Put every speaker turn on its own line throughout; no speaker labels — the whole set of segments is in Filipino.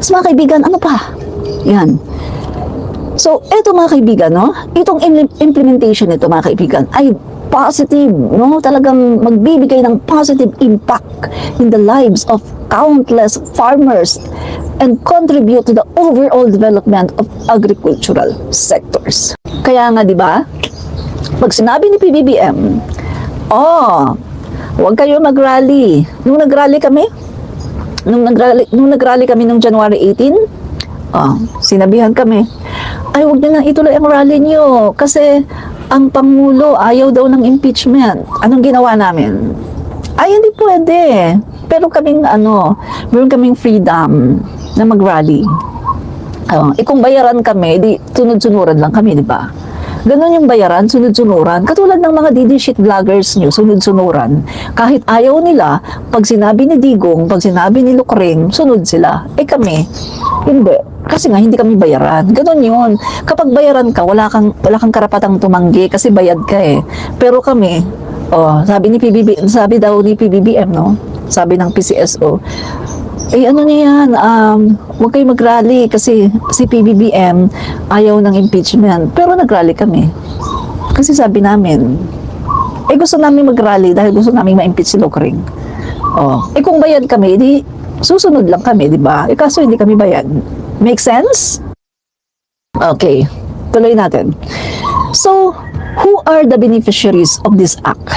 So mga kaibigan, ano pa? Yan. So, eto mga kaibigan, no? Itong implementation nito mga kaibigan ay positive, no? Talagang magbibigay ng positive impact in the lives of countless farmers and contribute to the overall development of agricultural sectors. Kaya nga, di ba? Pag sinabi ni PBBM, huwag kayo mag-rally. Nung nag-rally kami nung January 18, sinabihan kami, ay huwag nyo na ituloy ang rally nyo kasi ang Pangulo ayaw daw ng impeachment. Anong ginawa namin? Ay, hindi pwede. Pero meron kaming freedom na mag-rally. Kung bayaran kami, di sunod-sunuran lang kami, di ba? Ganon yung bayaran, sunod-sunuran. Katulad ng mga DD shit vloggers nyo, sunod-sunuran. Kahit ayaw nila, pag sinabi ni Digong, pag sinabi ni Lucreng, sunod sila. Kami, hindi. Kasi nga, hindi kami bayaran. Ganon yun. Kapag bayaran ka, wala kang karapatang tumanggi kasi bayad ka eh. Pero kami, sabi daw ni PBBM, no? Sabi ng PCSO, ano niya yan, huwag kayo mag-rally kasi si PBBM ayaw ng impeachment. Pero nag-rally kami. Kasi sabi namin, gusto namin mag-rally dahil gusto namin ma-impeach si Lucreng. Kung bayad kami, di susunod lang kami, di ba? Kaso hindi kami bayad. Make sense? Okay, tuloy natin. So, who are the beneficiaries of this act?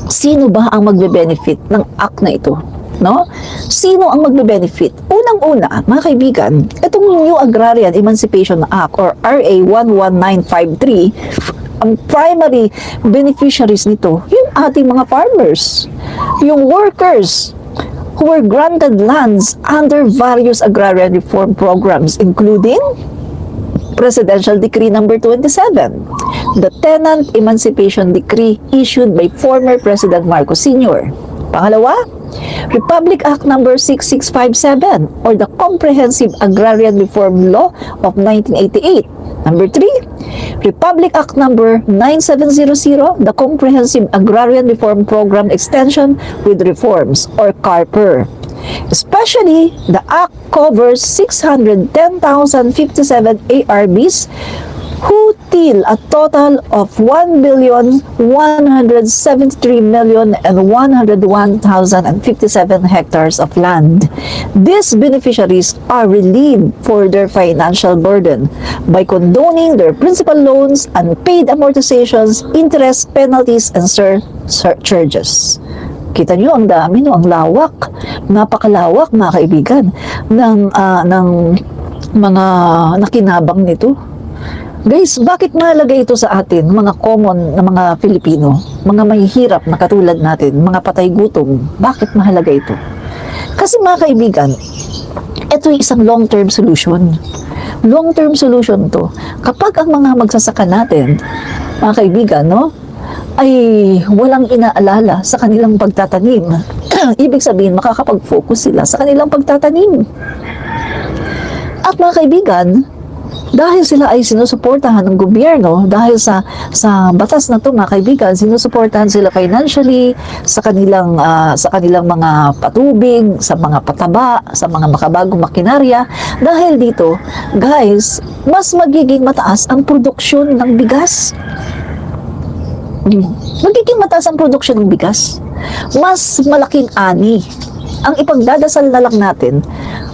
Sino ba ang magbe-benefit ng act na ito? No? Sino ang magbe-benefit? Unang-una, mga kaibigan, itong New Agrarian Emancipation Act or RA 11953, ang primary beneficiaries nito, yung ating mga farmers, yung workers who were granted lands under various agrarian reform programs including Presidential Decree number 27, the Tenant Emancipation Decree issued by former President Marcos Sr. Pangalawa, Republic Act number 6657 or the Comprehensive Agrarian Reform Law of 1988. Number 3, Republic Act number 9700, the Comprehensive Agrarian Reform Program Extension with Reforms or CARPER. Especially, the Act covers 610,057 ARBs who till a total of 1,173,101,057 hectares of land. These beneficiaries are relieved for their financial burden by condoning their principal loans, unpaid amortizations, interest, penalties, and surcharges. Kita nyo, ang dami, no? Ang lawak. Napakalawak, mga kaibigan, ng mga nakinabang nito. Guys, bakit mahalaga ito sa atin, mga common na mga Filipino, mga mahihirap na katulad natin, mga patay gutom? Bakit mahalaga ito? Kasi mga kaibigan, ito ay isang long-term solution. Long-term solution to. Kapag ang mga magsasaka natin, mga kaibigan, no, ay walang inaalala sa kanilang pagtatanim. Ibig sabihin, makakapag-focus sila sa kanilang pagtatanim. At mga kaibigan, dahil sila ay sinusuportahan ng gobyerno, dahil sa batas na ito, mga kaibigan, sinusuportahan sila financially sa kanilang mga patubig, sa mga pataba, sa mga makabagong makinarya. Dahil dito, guys, mas magiging mataas ang produksyon ng bigas. Magiging mataas ang produksyon ng bigas. Mas malaking ani. Ang ipagdadasal na lang natin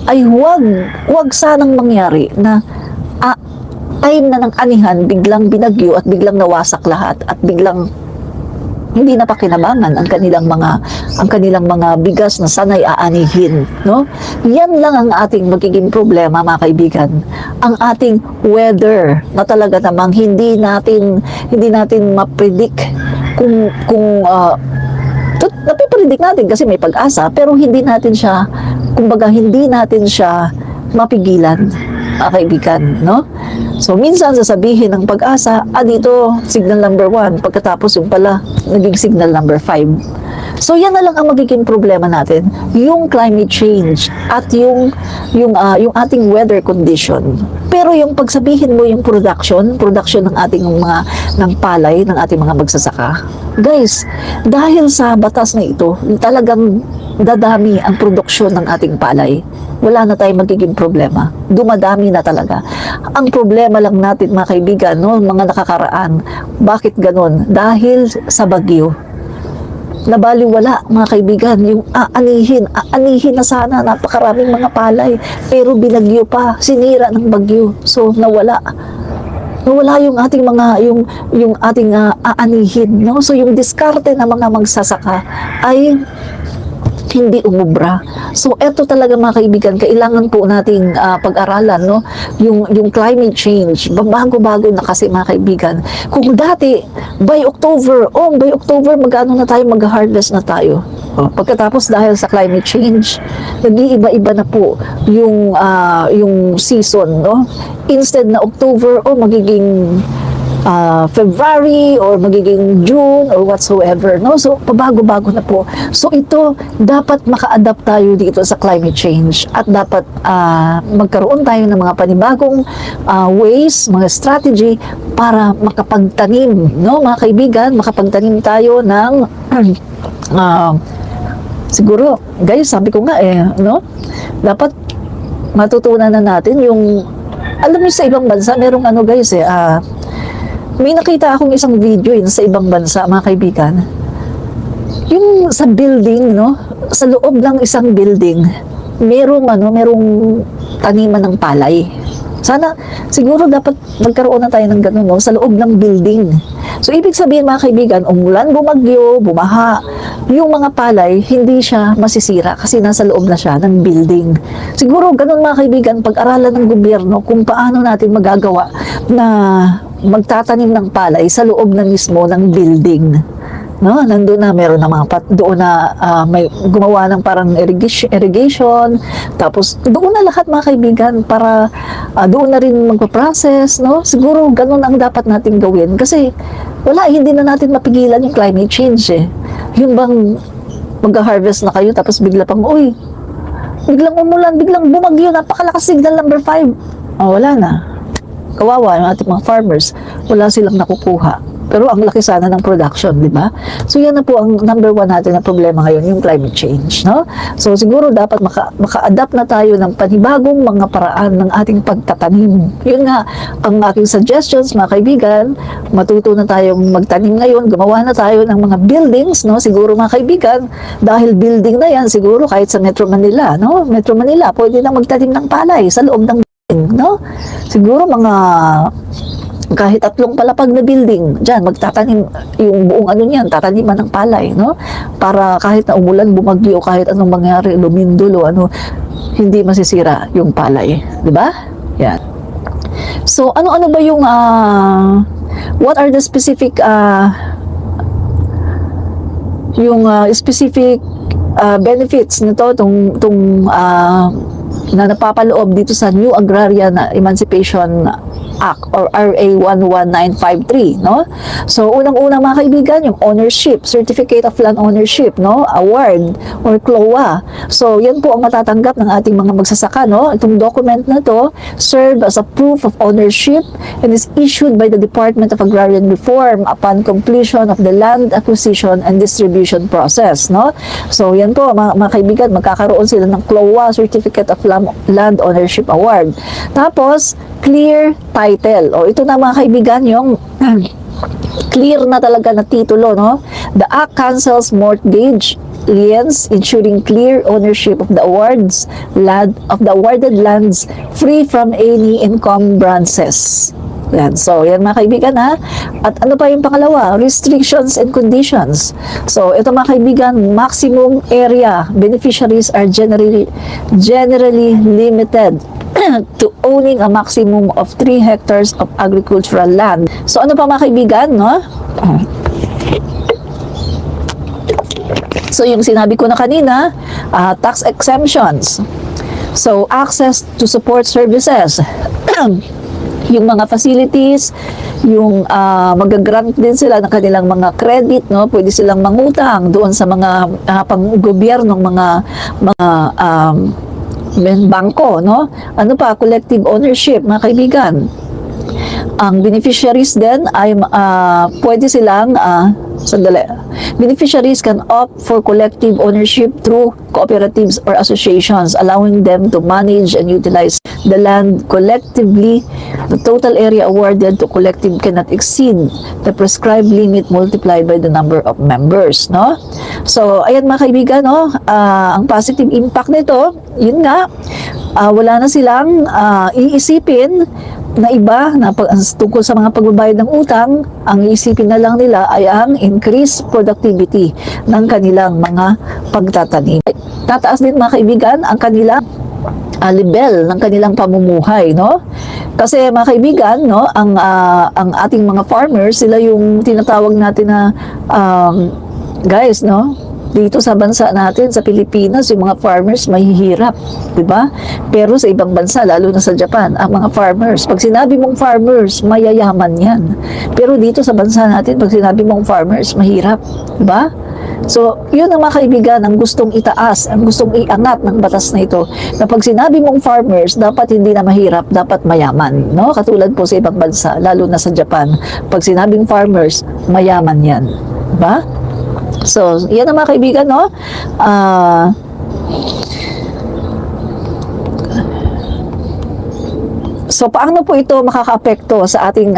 ay huwag sanang mangyari na time na ng anihan, biglang binagyo at biglang nawasak lahat at biglang hindi na pakinabangan ang kanilang mga bigas na sanay aanihin, no? Yan lang ang ating magiging problema, mga kaibigan. Ang ating weather na talaga namang hindi natin ma-predict kung napipredict natin kasi may pag-asa, pero hindi natin siya mapigilan, mga kaibigan, no? So, minsan sasabihin ng pag-asa, dito, signal number 1. Pagkatapos yung pala, naging signal number 5. So, yan na lang ang magiging problema natin. Yung climate change at yung ating weather condition. Pero yung pagsabihin mo yung production ng ating ng palay, ng ating mga magsasaka. Guys, dahil sa batas na ito, talagang dadami ang produksyon ng ating palay, wala na tayong magiging problema. Dumadami na talaga. Ang problema lang natin, mga kaibigan, no, mga nakakaraan, bakit ganon? Dahil sa bagyo. Nabaliwala, mga kaibigan, yung aanihin na sana, napakaraming mga palay, pero binagyo pa, sinira ng bagyo. So, nawala yung ating mga yung ating aanihin, no? So yung diskarte ng mga magsasaka ay hindi umubra. So eto talaga, mga kaibigan, kailangan po nating pag-aralan, no, yung climate change. Bago-bago na kasi, mga kaibigan. Kung dati by October magano na tayo, mag-harvest na tayo. Pagkatapos, dahil sa climate change, nag-iiba-iba na po yung season, no? Instead na October, magiging February or magiging June or whatsoever, no? So pabago-bago na po. So ito, dapat maka-adapt tayo dito sa climate change at dapat magkaroon tayo ng mga panibagong ways, mga strategy para makapagtanim, no, mga kaibigan, makapagtanim tayo ng siguro, guys, sabi ko nga no, dapat matutunan na natin yung, alam niyo, sa ibang bansa merong guys, may nakita akong isang video sa ibang bansa, mga kaibigan. Yung sa building, no? Sa loob ng isang building, merong taniman ng palay. Sana, siguro dapat magkaroon na tayo ng ganun, no? Sa loob ng building. So, ibig sabihin, mga kaibigan, umulan, bumagyo, bumaha, yung mga palay, hindi siya masisira kasi nasa loob na siya ng building. Siguro, ganun, mga kaibigan, pag-aralan ng gobyerno kung paano natin magagawa na magtatanim ng palay sa loob na mismo ng building. No, nandoon na, meron na mga doon na may gumawa ng parang irrigation, tapos doon na lahat, mga kaibigan, para doon na rin magpa-process, no? Siguro ganun ang dapat nating gawin kasi hindi na natin mapigilan yung climate change Yung bang mag-harvest na kayo tapos bigla pang biglang umulan, biglang bumagyo, napakalakas, signal number 5. Wala na. Kawawa yung ating mga farmers, wala silang nakukuha. Pero ang laki sana ng production, di ba? So yan na po ang number 1 natin na problema ngayon, yung climate change, no? So siguro dapat maka-adapt na tayo ng panibagong mga paraan ng ating pagtatanim. Yun nga ang aking suggestions, mga kaibigan. Matuto na tayong magtanim ngayon, gumawa na tayo ng mga buildings, no? Siguro, mga kaibigan, dahil building na yan, siguro kahit sa Metro Manila, no? Metro Manila, pwede na magtanim ng palay sa loob ng building, no? Siguro mga kahit 3 palapag na building, dyan, magtatanim, yung buong niyan, tataniman ng palay, no? Para kahit na umulan, bumagyo, kahit anong mangyari, lumindol o hindi masisira yung palay. Di ba? Yan. So, ano ba yung, what are the specific, specific benefits nito, na napapaloob dito sa New Agrarian Emancipation Act or RA 11953, no? So, unang-una, mga kaibigan, yung ownership, Certificate of Land Ownership, no? Award or CLOA. So, yan po ang matatanggap ng ating mga magsasaka, no? Itong document na to serve as a proof of ownership and is issued by the Department of Agrarian Reform upon completion of the land acquisition and distribution process, no? So, yan po, mga kaibigan, magkakaroon sila ng CLOA, Certificate of Land Ownership Award. Tapos, clear title. Ito na, mga kaibigan, yung clear na talaga na titulo, no? The Act cancels mortgage liens, ensuring clear ownership of the awarded lands free from any encumbrances. Yan. So, yan, mga kaibigan, ha? At ano pa yung pangalawa? Restrictions and conditions. So, ito, mga kaibigan, maximum area beneficiaries are generally limited to owning a maximum of 3 hectares of agricultural land. So, ano pa, mga kaibigan, no? So, yung sinabi ko na kanina, tax exemptions. So, access to support services. Yung mga facilities, yung mag-grant din sila ng kanilang mga credit, no? Pwede silang mangutang doon sa mga pang-gobyernong mga bangko, no? Ano pa, collective ownership, mga kaibigan. Ang beneficiaries din ay pwede silang beneficiaries can opt for collective ownership through cooperatives or associations, allowing them to manage and utilize the land collectively. The total area awarded to collective cannot exceed the prescribed limit multiplied by the number of members, no? So, ayan mga kaibigan, no? Ang positive impact nito, yun nga, wala na silang iisipin na iba na tungkol sa mga pagbabayad ng utang. Ang iisipin na lang nila ay ang increased productivity ng kanilang mga pagtatanim. Tataas din mga kaibigan ang kanilang level ng kanilang pamumuhay, no? Kasi mga kaibigan, no, ang ating mga farmers, sila yung tinatawag natin na guys, no? Dito sa bansa natin, sa Pilipinas, yung mga farmers mahihirap, di ba? Pero sa ibang bansa, lalo na sa Japan, ang mga farmers, pag sinabi mong farmers, mayayaman yan. Pero dito sa bansa natin, pag sinabi mong farmers, mahirap, di ba? So, yun ang mga kaibigan, ang gustong itaas, ang gustong iangat ng batas na ito, na pag sinabi mong farmers, dapat hindi na mahirap, dapat mayaman, no? Katulad po sa ibang bansa, lalo na sa Japan, pag sinabing farmers, mayaman yan, di ba? So, yan ang mga kaibigan, no? So paano po ito makakaapekto sa ating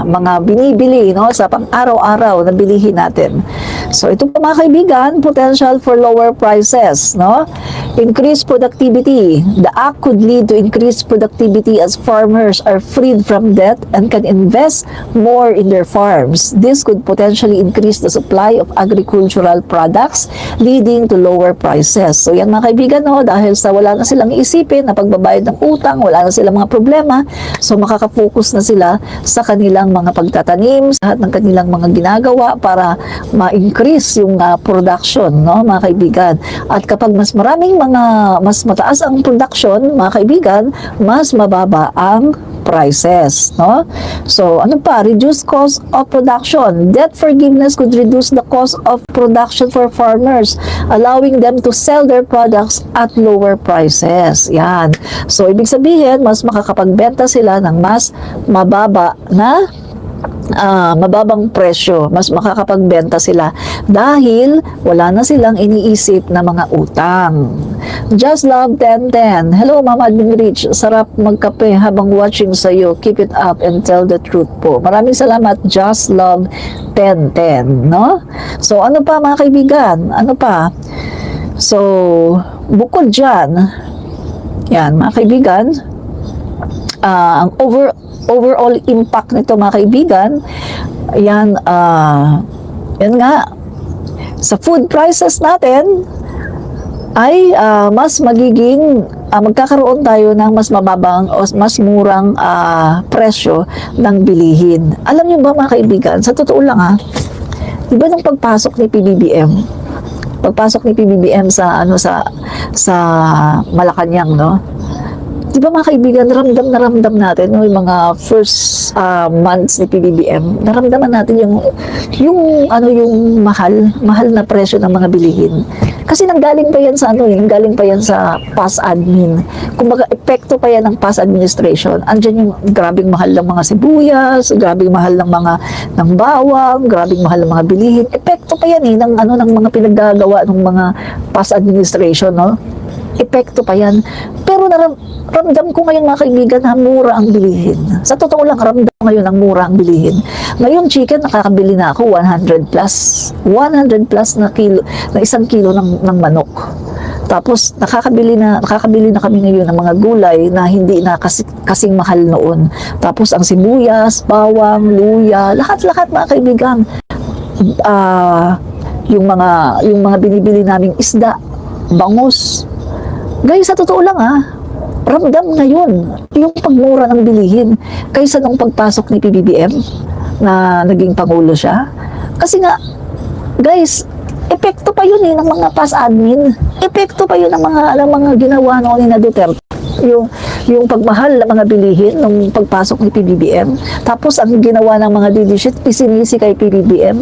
mga binibili, no, sa pang-araw-araw na bilihin natin? So ito po mga kaibigan, potential for lower prices, no? Increased productivity. The act could lead to increased productivity as farmers are freed from debt and can invest more in their farms. This could potentially increase the supply of agricultural products, leading to lower prices. So yan mga kaibigan, no, dahil sa wala na silang isipin na pagbabayad ng utang, wala na silang mga problema, so makaka-focus na sila sa kanilang mga pagtatanim, sa lahat ng kanilang mga ginagawa para ma-increase yung production, no, mga kaibigan. At kapag mas mataas ang production, mga kaibigan, mas mababa ang prices, no? So, ano pa? Reduce cost of production. Debt forgiveness could reduce the cost of production for farmers, allowing them to sell their products at lower prices. Yan. So, ibig sabihin, mas makakapagbenta sila ng mas mababa na mababang presyo, mas makakapagbenta sila dahil wala na silang iniisip na mga utang. Just Love 1010. Hello, Mama Admin Rich. Sarap magkape habang watching sa iyo. Keep it up and tell the truth po. Maraming salamat, Just Love 1010, no? So, ano pa mga kaibigan? Ano pa? So, bukod dyan, yan, mga kaibigan, ang overall impact nito mga kaibigan, yan, yan nga, sa food prices natin ay mas magiging magkakaroon tayo ng mas mababang o mas murang presyo ng bilihin. Alam niyo ba mga kaibigan, sa totoo lang di ba nung pagpasok ni PBBM sa Malacanang, no? Di ba mga kaibigan, ramdam na ramdam natin, no, yung mga first months ni PBBM, naramdaman natin yung mahal na presyo ng mga bilihin. Kasi nanggaling pa yan sa nanggaling pa yan sa past admin. Kumbaga, epekto pa yan ng past administration. Andiyan yung grabing mahal ng mga sibuyas, grabing mahal ng bawang, grabing mahal ng mga bilihin. Epekto pa yan ng mga pinaggagawa ng mga past administration, no? Epekto pa yan. Pero ramdam ko ngayon mga kaibigan na mura ang bilihin. Sa totoo lang, ramdam ngayon ang mura ang bilihin. Ngayon, chicken, nakakabili na ako 100 plus. 100 plus na isang kilo ng manok. Tapos, nakakabili na kami ngayon ng mga gulay na hindi na kasing mahal noon. Tapos, ang sibuyas, bawang, luya, lahat-lahat mga kaibigan. Yung mga binibili naming isda, bangus. Guys, sa totoo lang ramdam ngayon yung pagmura ng bilihin kaysa nung pagpasok ni PBBM na naging Pangulo siya. Kasi nga, guys, epekto pa yun ng mga past admin. Epekto pa yun ng mga ginawa noon ni Duterte. Yung pagmahal ng mga bilihin nung pagpasok ni PBBM. Tapos ang ginawa ng mga division, isinisi kay PBBM.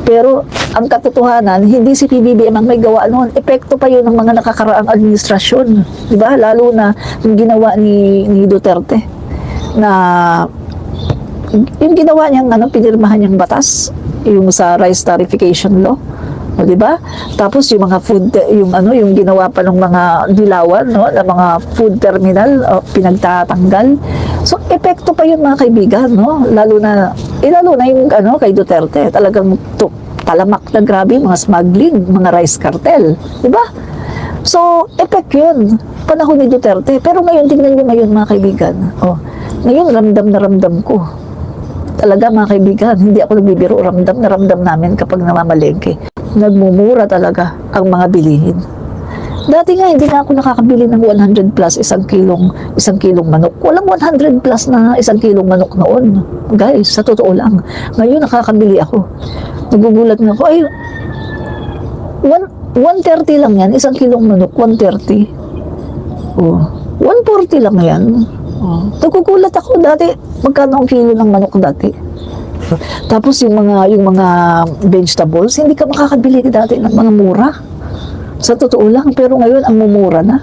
Pero ang katotohanan, hindi si PBBM ang may gawa noon. Epekto pa yun ng mga nakakaraang administrasyon. Diba? Lalo na yung ginawa ni Duterte. na yung ginawa niyang pinirmahan niyang batas, yung sa rice tarification law. O, di ba? Tapos yung mga food, yung ginawa pa ng mga dilawan, no, ng mga food terminal, pinagtatanggal. So, epekto pa yun, mga kaibigan, no? Lalo na yung kay Duterte, talagang talamak na grabe, mga smuggling, mga rice cartel, di ba? So, effect yun, panahon ni Duterte. Pero ngayon, tingnan nyo ngayon, mga kaibigan. Ngayon, ramdam na ramdam ko. Talaga, mga kaibigan, hindi ako nagbibiro, ramdam na ramdam namin kapag namamalengke. Nagmumura talaga ang mga bilihin. Dati nga, hindi na ako nakakabili ng 100 plus isang kilong manok. Walang 100 plus na isang kilong manok noon. Guys, sa totoo lang. Ngayon, nakakabili ako. Nagugulat nga ako, 130 lang yan, isang kilong manok, 130. 140 lang yan. Nagugulat ako dati, magkano ang kilo ng manok dati. Tapos yung mga vegetables, hindi ka makakabili dati ng mga mura. Sa totoo lang, pero ngayon ang mumura na.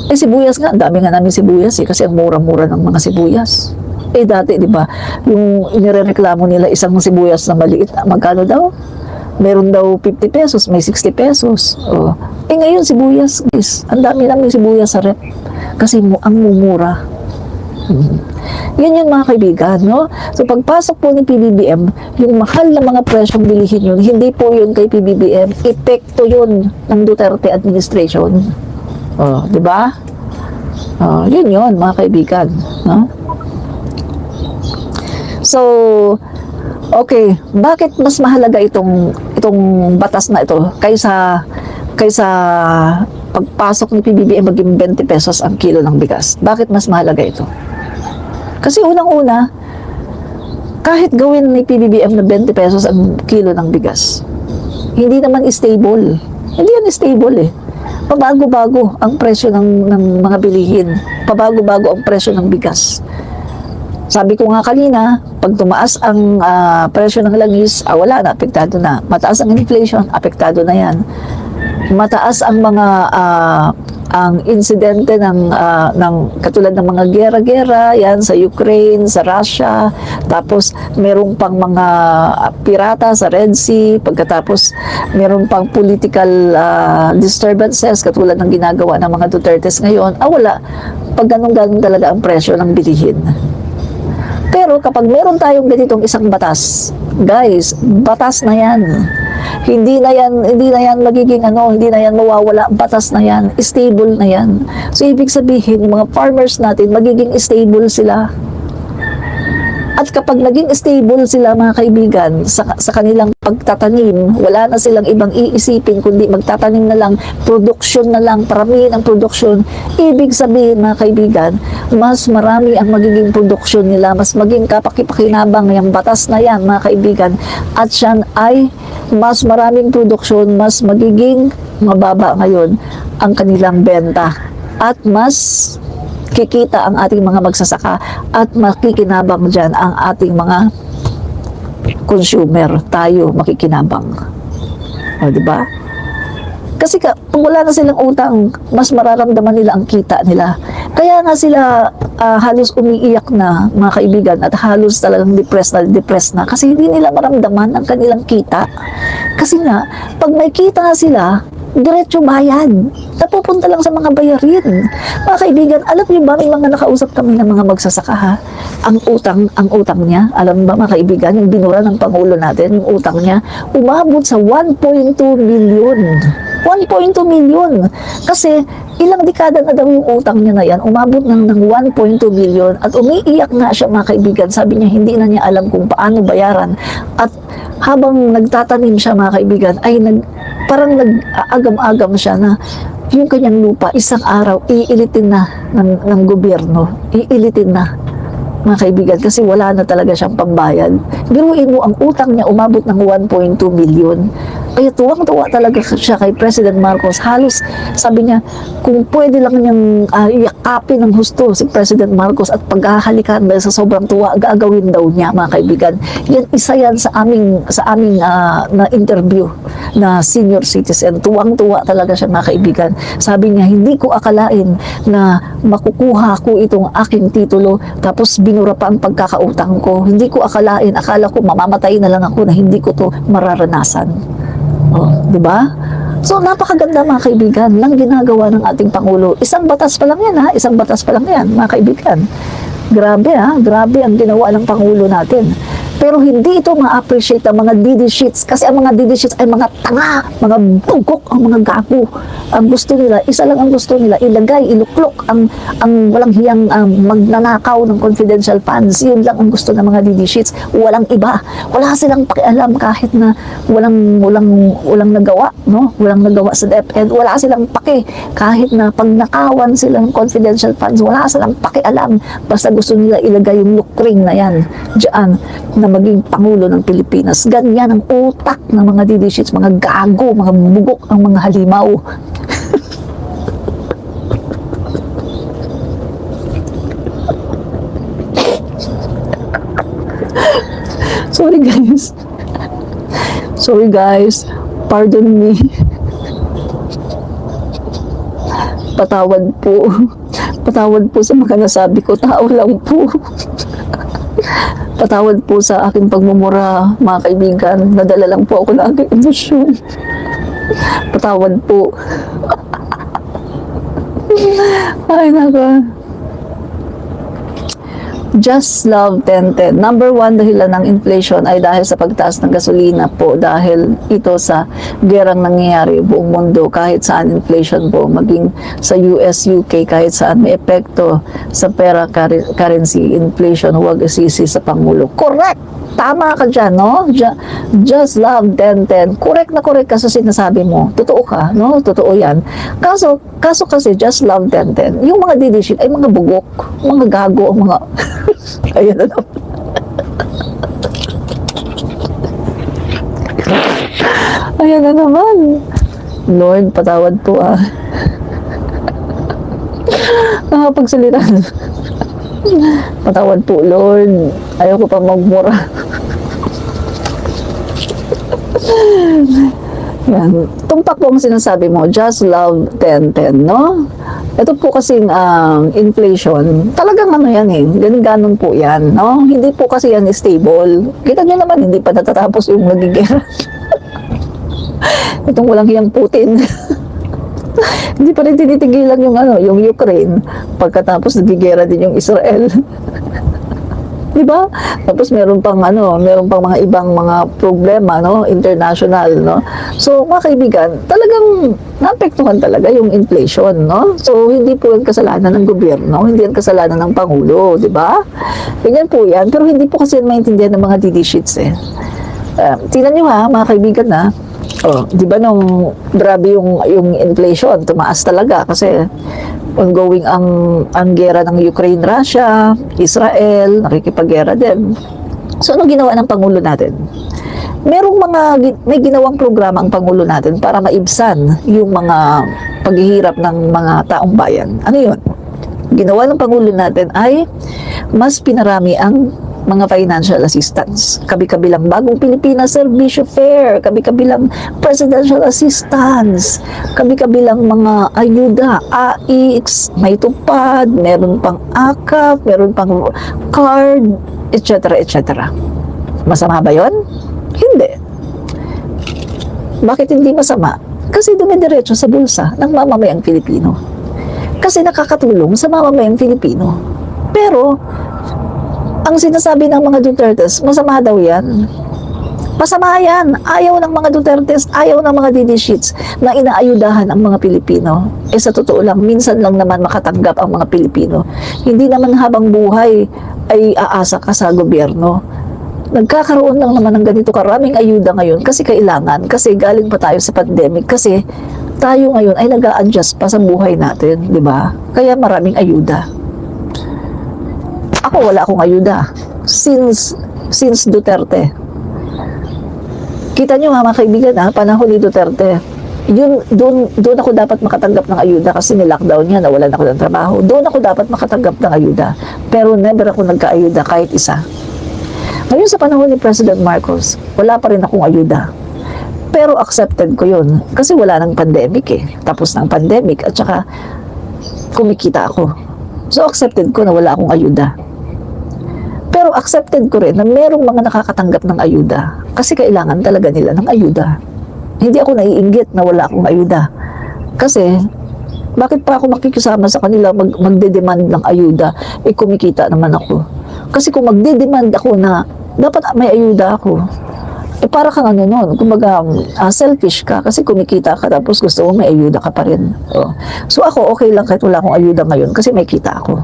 Sibuyas nga, dami nga namin sibuyas kasi ang mura-mura ng mga sibuyas. Dati, di ba, yung inireklamo nila isang sibuyas na maliit, magkano daw? Meron daw 50 pesos, may 60 pesos. Ngayon sibuyas, guys, ang dami namin sibuyas sa rep. Kasi ang mumura. Yan yung mga kaibigan, no? So, pagpasok po ni PBBM, yung mahal na mga presyong bilihin yun, hindi po yun kay PBBM, epekto yun ng Duterte administration. Di ba? Yun, mga kaibigan, no? So, okay, bakit mas mahalaga itong batas na ito kaysa pagpasok ni PBBM maging 20 pesos ang kilo ng bigas? Bakit mas mahalaga ito? Kasi unang-una, kahit gawin ni PBBM na 20 pesos ang kilo ng bigas, hindi naman stable. Hindi yan stable eh. Pabago-bago ang presyo ng mga bilihin. Pabago-bago ang presyo ng bigas. Sabi ko nga kanina, pag tumaas ang presyo ng langis, wala na, apektado na. Mataas ang inflation, apektado na yan. Mataas ang mga ang insidente ng katulad ng mga gera-gera yan sa Ukraine, sa Russia, tapos merong pang mga pirata sa Red Sea, pagkatapos meron pang political disturbances katulad ng ginagawa ng mga Dutertes ngayon, wala. Pag ganun-ganun talaga ang presyo ng bilihin. Pero kapag meron tayong ganitong isang batas, guys, batas na yan. Hindi na yan magiging hindi na yan mawawala, batas na yan, stable na yan. So ibig sabihin, yung mga farmers natin magiging stable sila. At kapag naging stable sila, mga kaibigan, sa kanilang pagtatanim, wala na silang ibang iisipin kundi magtatanim na lang, produksyon na lang, paramihin ang produksyon. Ibig sabihin, mga kaibigan, mas marami ang magiging produksyon nila, mas maging kapakipakinabang yung batas na yan, mga kaibigan. At yan ay mas maraming produksyon, mas magiging mababa ngayon ang kanilang benta. At mas kikita ang ating mga magsasaka at makikinabang dyan ang ating mga consumer. Tayo makikinabang. Diba? Kasi pag wala na silang utang, mas mararamdaman nila ang kita nila. Kaya nga sila halos umiiyak na, mga kaibigan, at halos talagang depressed na kasi hindi nila maramdaman ang kanilang kita. Kasi nga, pag may kita nga sila, diretso bayad. Napupunta lang sa mga bayarin. Mga kaibigan, alam niyo ba, may mga nakausap kami ng mga magsasaka ha? Ang utang niya, alam ba mga kaibigan, yung binura ng Pangulo natin, yung utang niya, umabot sa 1.2 million. 1.2 million. Kasi ilang dekada na daw yung utang niya na yan, umabot ng 1.2 million at umiiyak nga siya, mga kaibigan. Sabi niya, hindi na niya alam kung paano bayaran. At habang nagtatanim siya, mga kaibigan, ay parang nag-agam-agam siya na yung kanyang lupa, isang araw, iilitin na ng gobyerno. Iilitin na, mga kaibigan, kasi wala na talaga siyang pambayad. Biruin mo, ang utang niya umabot ng 1.2 million. Kaya tuwang-tuwa talaga siya kay President Marcos. Halos, sabi niya, kung pwede lang niyang yakapin ng husto si President Marcos at paghahalikan dahil sa sobrang tuwa, gagawin daw niya, mga kaibigan. Isa yan sa aming na interview na senior citizen. Tuwang-tuwa talaga siya, mga kaibigan. Sabi niya, hindi ko akalain na makukuha ko itong aking titulo tapos binura pa ang pagkakautang ko. Hindi ko akala ko mamamatay na lang ako na hindi ko to mararanasan. Oh, di ba? So, napakaganda mga kaibigan ng ginagawa ng ating Pangulo. Isang batas pa lang yan ha, isang batas pa lang yan mga kaibigan. Grabe ha, grabe ang ginawa ng Pangulo natin. Pero hindi ito ma-appreciate ang mga DD sheets kasi ang mga DD sheets ay mga tanga, mga bugok, ang mga gago. Ang gusto nila, isa lang ang gusto nila, ilagay, iluklok ang walang hiyang magnanakaw ng confidential funds. Yun lang ang gusto ng mga DD sheets. Walang iba. Wala silang pakialam kahit na walang nagawa, no? Walang nagawa sa DepEd. Wala silang paki kahit na pag nakawan sila ng confidential funds, wala silang pakialam. Basta gusto nila ilagay yung lukring na yan diyan na maging Pangulo ng Pilipinas. Ganyan ang utak ng mga DD sheets, mga gago, mga bugok ang mga halimaw. Sorry guys. Sorry guys. Pardon me. Patawad po. Patawad po sa mga nasabi ko. Tao lang po. Patawad po sa aking pagmumura, mga kaibigan. Nadala lang po ako ng aking emosyon. Patawad po. Ay, naka. Just Love 1010. Number 1 dahilan ng inflation ay dahil sa pagtaas ng gasolina po, dahil ito sa gerang nangyayari buong mundo. Kahit saan inflation po, maging sa US, UK, kahit saan may epekto sa pera currency inflation. Huwag isisi sa Pangulo. Correct! Tama ka dyan, no? Just Love 1010. Correct na correct ka sa sinasabi mo. Totoo ka, no? Totoo yan. Kaso kasi Just Love 1010, yung mga DD sheet ay mga bugok, mga gago, mga ayan na naman. Ayan na naman. Lord, patawad po ah. Nakapagsalita. Patawad po, Lord. Ayoko pa magmura. Yan. Tumpak po ang sinasabi mo, Just Love 1010, no? Ito po kasing inflation, talagang ano yan eh, ganon po yan, no? Hindi po kasi yan stable. Kita nyo naman, hindi pa natatapos yung nagigera. Itong walang hiyang Putin. Hindi pa rin tinitigilan yung Ukraine. Pagkatapos nagigera din yung Israel. Diba? Tapos meron pang mga ibang mga problema, no, international, no. So, mga kaibigan, talagang naapektuhan talaga yung inflation, no. So, hindi po yan kasalanan ng gobyerno, hindi yan kasalanan ng Pangulo, di ba? Ganyan po yan, pero hindi po kasi maintindihan ng mga DD sheets eh. Tingnan nyo ha, mga kaibigan na, di ba nung grabe yung inflation, tumaas talaga kasi ongoing ang gera ng Ukraine, Russia, Israel, nakikipaggera din. So, ano ginawa ng Pangulo natin? May ginawang programa ang Pangulo natin para maibsan yung mga paghihirap ng mga taong bayan. Ano yun? Ginawa ng Pangulo natin ay mas pinarami ang mga financial assistance. Kabi-kabilang Bagong Pilipinas Servisyo Fair, kabi-kabilang presidential assistance, kabi-kabilang mga ayuda, AIX, may tupad, meron pang AKAP, meron pang card, etc. etc. Masama ba yun? Hindi. Bakit hindi masama? Kasi dumidiretso sa bulsa ng mamamayang Pilipino. Kasi nakakatulong sa mamamayang Pilipino. Pero ang sinasabi ng mga Dutertes, masama daw yan. Masama yan. Ayaw ng mga Dutertes, ayaw ng mga DD sheets na inaayudahan ang mga Pilipino. Sa totoo lang, minsan lang naman makatanggap ang mga Pilipino. Hindi naman habang buhay ay aasa ka sa gobyerno. Nagkakaroon lang naman ng ganito karaming ayuda ngayon kasi kailangan, kasi galing pa tayo sa pandemic, kasi tayo ngayon ay nag-a-adjust pa sa buhay natin, di ba? Kaya maraming ayuda. Ako wala akong ayuda since Duterte. Kita nyo mga kaibigan panahon ni Duterte, doon ako dapat makatanggap ng ayuda kasi ni-lockdown niya, nawalan ako ng trabaho. Doon ako dapat makatanggap ng ayuda. Pero never ako nagka-ayuda kahit isa. Ngayon sa panahon ni President Marcos, wala pa rin akong ayuda. Pero accepted ko yun kasi wala nang pandemic eh. Tapos ng pandemic at saka kumikita ako. So, accepted ko na wala akong ayuda. Pero accepted ko rin na merong mga nakakatanggap ng ayuda kasi kailangan talaga nila ng ayuda. Hindi ako naiinggit na wala akong ayuda. Kasi, bakit pa ako makikisama sa kanila magde-demand ng ayuda? Kumikita naman ako. Kasi kung magde-demand ako na dapat may ayuda ako, para kang ano nun, kumbaga selfish ka kasi kumikita ka tapos gusto mo may ayuda ka pa rin. So ako okay lang kahit wala akong ayuda ngayon kasi may kita ako.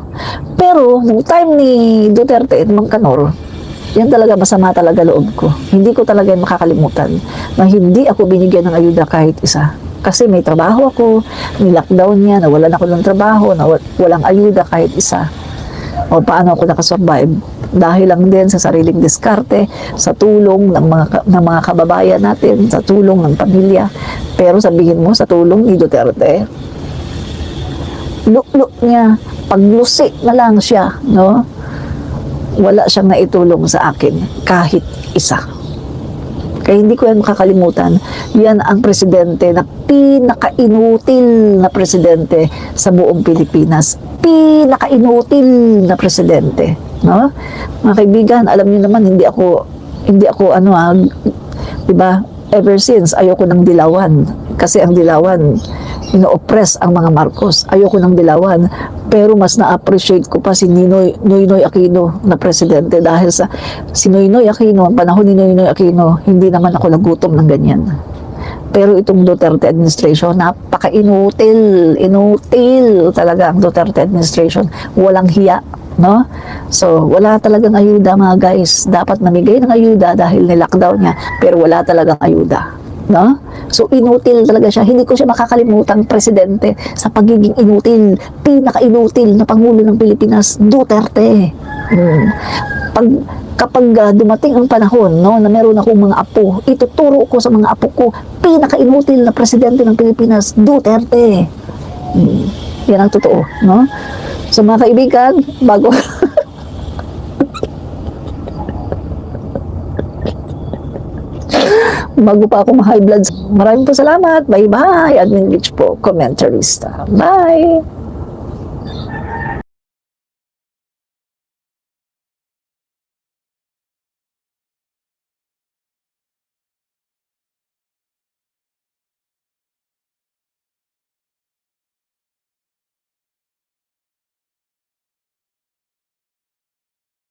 Pero nung time ni Duterte at Mangkanor, yan talaga masama talaga loob ko. Hindi ko talaga makakalimutan na hindi ako binigyan ng ayuda kahit isa. Kasi may trabaho ako, ni-lockdown niya, nawalan ako ng trabaho, walang ayuda kahit isa. O paano ako nakasurvive? Dahil lang din sa sariling diskarte, sa tulong ng mga kababayan natin, sa tulong ng pamilya. Pero sabihin mo, sa tulong ni Duterte, luk-luk niya, paglusi na lang siya, no? Wala siyang naitulong sa akin, kahit isa. Kaya hindi ko yan makakalimutan. Yan ang presidente na pinaka-inutil na presidente sa buong Pilipinas. Pinaka-inutil na presidente. No? Mga kaibigan, alam niyo naman, hindi ako diba, ever since, ayoko ng dilawan. Kasi ang dilawan, ino-oppress ang mga Marcos. Ayoko ng dilawan. Pero mas na-appreciate ko pa si Noynoy Aquino na presidente dahil sa si Noynoy Aquino, ang panahon ni Noynoy Aquino, hindi naman ako nagutom ng ganyan. Pero itong Duterte administration, napaka-inutil talaga ang Duterte administration. Walang hiya, no? So, wala talagang ayuda mga guys. Dapat namigay ng ayuda dahil ni-lockdown niya, pero wala talagang ayuda. No? So, inutil talaga siya. Hindi ko siya makakalimutang presidente sa pagiging inutil. Pinaka-inutil na Pangulo ng Pilipinas, Duterte. Kapag dumating ang panahon, no, na meron akong mga apo, ituturo ko sa mga apo ko, pinaka-inutil na presidente ng Pilipinas, Duterte. Yan ang totoo. No? So, mga kaibigan, bago... bago pa ako ma-high blood. Maraming po salamat. Bye-bye. Admin Beach po, commentarista. Bye!